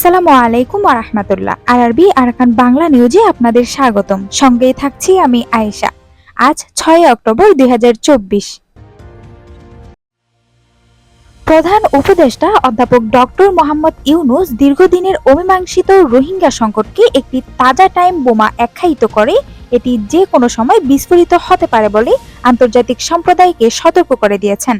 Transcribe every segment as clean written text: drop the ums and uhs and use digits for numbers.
আসসালামু আলাইকুম ওয়া রাহমাতুল্লাহ। আরবি আরাকান বাংলা নিউজে আপনাদের স্বাগতম। সঙ্গেই থাকছি আমি আয়েশা। আজ 6 অক্টোবর 2024। প্রধান উপদেষ্টা অধ্যাপক ডক্টর মোহাম্মদ ইউনূস দীর্ঘদিনের অমীমাংসিত রোহিঙ্গা সংকটকে একটি তাজা টাইম বোমা আখ্যায়িত করে এটি যে কোনো সময় বিস্ফোরিত হতে পারে বলে আন্তর্জাতিক সম্প্রদায়কে সতর্ক করে দিয়েছেন।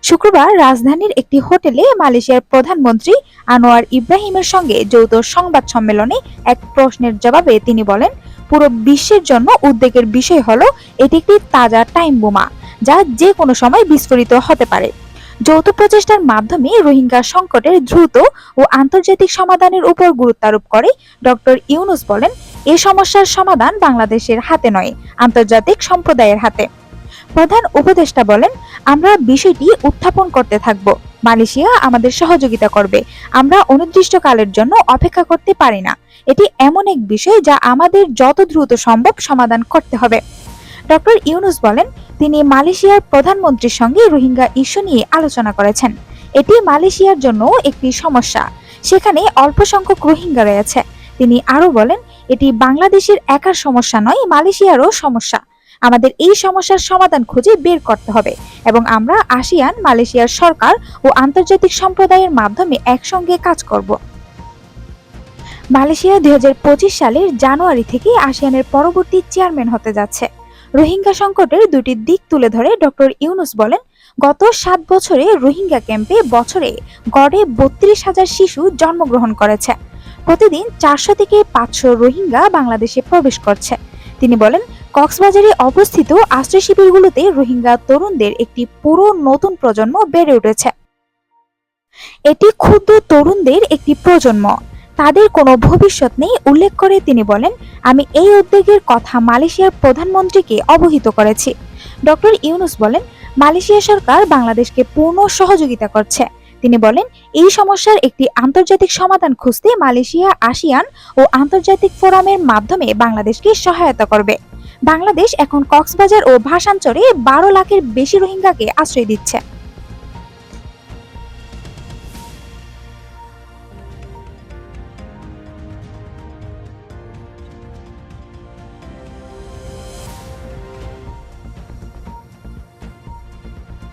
শুক্রবার রাজধানীর একটি হোটেলে মালয়েশিয়ার প্রধানমন্ত্রী আনোয়ার ইব্রাহিমের সঙ্গে যৌথ সংবাদ সম্মেলনে এক প্রশ্নের জবাবে তিনি বলেন, পুরো বিশ্বের জন্য উদ্বেগের বিষয় হলো এটি একটি তাজা টাইম বোমা যা যে কোনো সময় বিস্ফোরিত হতে পারে। যৌথ প্রচেষ্টার মাধ্যমে রোহিঙ্গা সংকটের দ্রুত ও আন্তর্জাতিক সমাধানের উপর গুরুত্ব আরোপ করে ডক্টর ইউনূস বলেন, এ সমস্যার সমাধান বাংলাদেশের হাতে নয়, আন্তর্জাতিক সম্প্রদায়ের হাতে। প্রধান উপদেষ্টা বলেন, আমরা বিষয়টি উত্থাপন করতে থাকব। মালয়েশিয়া আমাদের সহযোগিতা করবে। আমরা অনির্দিষ্টকালের জন্য অপেক্ষা করতে পারি না। এটি এমন এক বিষয় যা আমাদের যত দ্রুত সম্ভব সমাধান করতে হবে। ডক্টর ইউনূস বলেন, তিনি মালয়েশিয়ার প্রধানমন্ত্রীর সঙ্গে রোহিঙ্গা ইস্যু নিয়ে আলোচনা করেছেন। এটি মালয়েশিয়ার জন্য একটি সমস্যা। সেখানে অল্প সংখ্যক রোহিঙ্গা রয়েছে। তিনি আরও বলেন, এটি বাংলাদেশের একার সমস্যা নয়, মালয়েশিয়ারও সমস্যা। আমাদের এই সমস্যার সমাধান খুঁজে বের করতে হবে এবং আমরা আসিয়ান, মালয়েশিয়ার সরকার ও আন্তর্জাতিক সম্প্রদায়ের মাধ্যমে একসঙ্গে কাজ করব। মালয়েশিয়া 2025 সালের জানুয়ারি থেকে আসিয়ানের পরবর্তী চেয়ারম্যান হতে যাচ্ছে। রোহিঙ্গা সংকটের দুটি দিক তুলে ধরে ডক্টর ইউনূস বলেন, গত 7 বছরে রোহিঙ্গা ক্যাম্পে বছরে গড়ে 32,000 শিশু জন্মগ্রহণ করেছে। প্রতিদিন 400 থেকে 500 রোহিঙ্গা বাংলাদেশে প্রবেশ করছে। তিনি বলেন, কক্সবাজারে অবস্থিত আশ্রয় শিবিরগুলোতে রোহিঙ্গা তরুণদের একটি পুরো নতুন প্রজন্ম বেড়ে উঠেছে। এটি ক্ষুদ্র তরুণদের একটি প্রজন্ম, তাদের কোনো ভবিষ্যৎ নেই উল্লেখ করে তিনি বলেন, আমি এই উদ্বেগের কথা মালয়েশিয়ার প্রধানমন্ত্রীকে অবহিত করেছি। ডক্টর ইউনূস বলেন, মালয়েশিয়া সরকার বাংলাদেশকে পূর্ণ সহযোগিতা করছে। তিনি বলেন, এই সমস্যার একটি আন্তর্জাতিক সমাধান খুঁজতে মালয়েশিয়া আসিয়ান ও আন্তর্জাতিক ফোরামের মাধ্যমে বাংলাদেশকে সহায়তা করবে। বাংলাদেশ এখন কক্সবাজার ও ভাসানচরে 12 লাখের বেশি রোহিঙ্গাকে আশ্রয় দিচ্ছে।